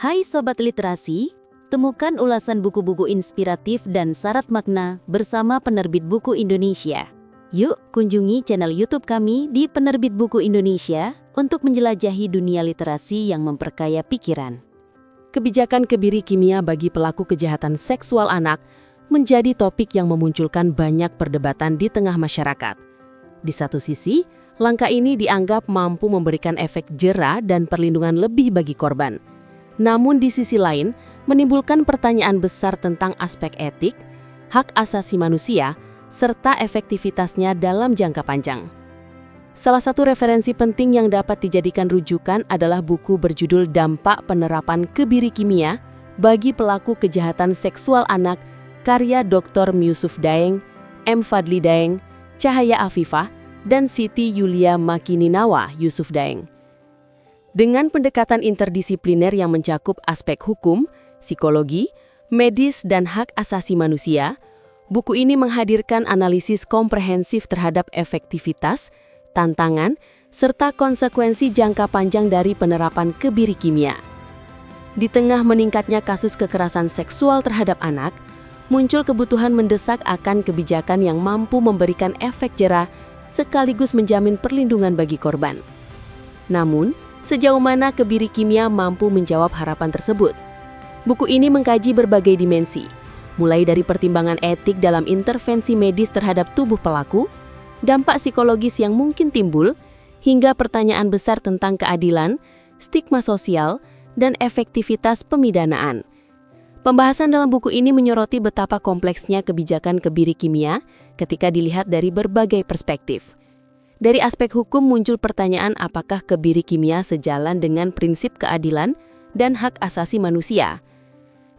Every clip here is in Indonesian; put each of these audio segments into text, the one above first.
Hai Sobat Literasi, temukan ulasan buku-buku inspiratif dan syarat makna bersama Penerbit Buku Indonesia. Yuk kunjungi channel YouTube kami di Penerbit Buku Indonesia untuk menjelajahi dunia literasi yang memperkaya pikiran. Kebijakan kebiri kimia bagi pelaku kejahatan seksual anak menjadi topik yang memunculkan banyak perdebatan di tengah masyarakat. Di satu sisi, langkah ini dianggap mampu memberikan efek jera dan perlindungan lebih bagi korban. Namun di sisi lain, menimbulkan pertanyaan besar tentang aspek etik, hak asasi manusia, serta efektivitasnya dalam jangka panjang. Salah satu referensi penting yang dapat dijadikan rujukan adalah buku berjudul Dampak Penerapan Kebiri Kimia bagi Pelaku Kejahatan Seksual Anak karya Dr. Yusuf Daeng, M. Fadli Daeng, Cahaya Afifah, dan Siti Yulia Makininawa Yusuf Daeng. Dengan pendekatan interdisipliner yang mencakup aspek hukum, psikologi, medis, dan hak asasi manusia, buku ini menghadirkan analisis komprehensif terhadap efektivitas, tantangan, serta konsekuensi jangka panjang dari penerapan kebiri kimia. Di tengah meningkatnya kasus kekerasan seksual terhadap anak, muncul kebutuhan mendesak akan kebijakan yang mampu memberikan efek jera sekaligus menjamin perlindungan bagi korban. Namun, sejauh mana kebiri kimia mampu menjawab harapan tersebut? Buku ini mengkaji berbagai dimensi, mulai dari pertimbangan etik dalam intervensi medis terhadap tubuh pelaku, dampak psikologis yang mungkin timbul, hingga pertanyaan besar tentang keadilan, stigma sosial, dan efektivitas pemidanaan. Pembahasan dalam buku ini menyoroti betapa kompleksnya kebijakan kebiri kimia ketika dilihat dari berbagai perspektif. Dari aspek hukum muncul pertanyaan apakah kebiri kimia sejalan dengan prinsip keadilan dan hak asasi manusia.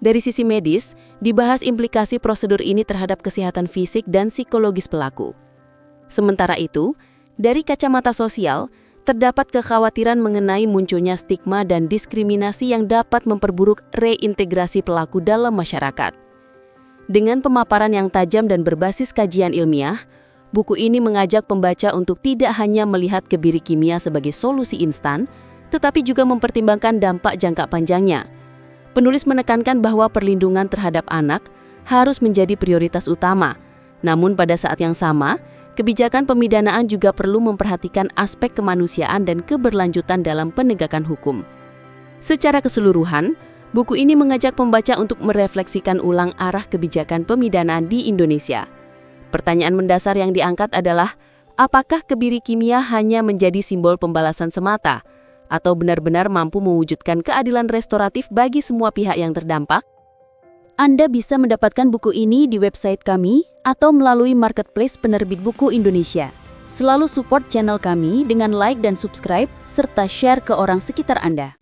Dari sisi medis, dibahas implikasi prosedur ini terhadap kesehatan fisik dan psikologis pelaku. Sementara itu, dari kacamata sosial, terdapat kekhawatiran mengenai munculnya stigma dan diskriminasi yang dapat memperburuk reintegrasi pelaku dalam masyarakat. Dengan pemaparan yang tajam dan berbasis kajian ilmiah, buku ini mengajak pembaca untuk tidak hanya melihat kebiri kimia sebagai solusi instan, tetapi juga mempertimbangkan dampak jangka panjangnya. Penulis menekankan bahwa perlindungan terhadap anak harus menjadi prioritas utama. Namun pada saat yang sama, kebijakan pemidanaan juga perlu memperhatikan aspek kemanusiaan dan keberlanjutan dalam penegakan hukum. Secara keseluruhan, buku ini mengajak pembaca untuk merefleksikan ulang arah kebijakan pemidanaan di Indonesia. Pertanyaan mendasar yang diangkat adalah, apakah kebiri kimia hanya menjadi simbol pembalasan semata, atau benar-benar mampu mewujudkan keadilan restoratif bagi semua pihak yang terdampak? Anda bisa mendapatkan buku ini di website kami atau melalui marketplace Penerbit Buku Indonesia. Selalu support channel kami dengan like dan subscribe, serta share ke orang sekitar Anda.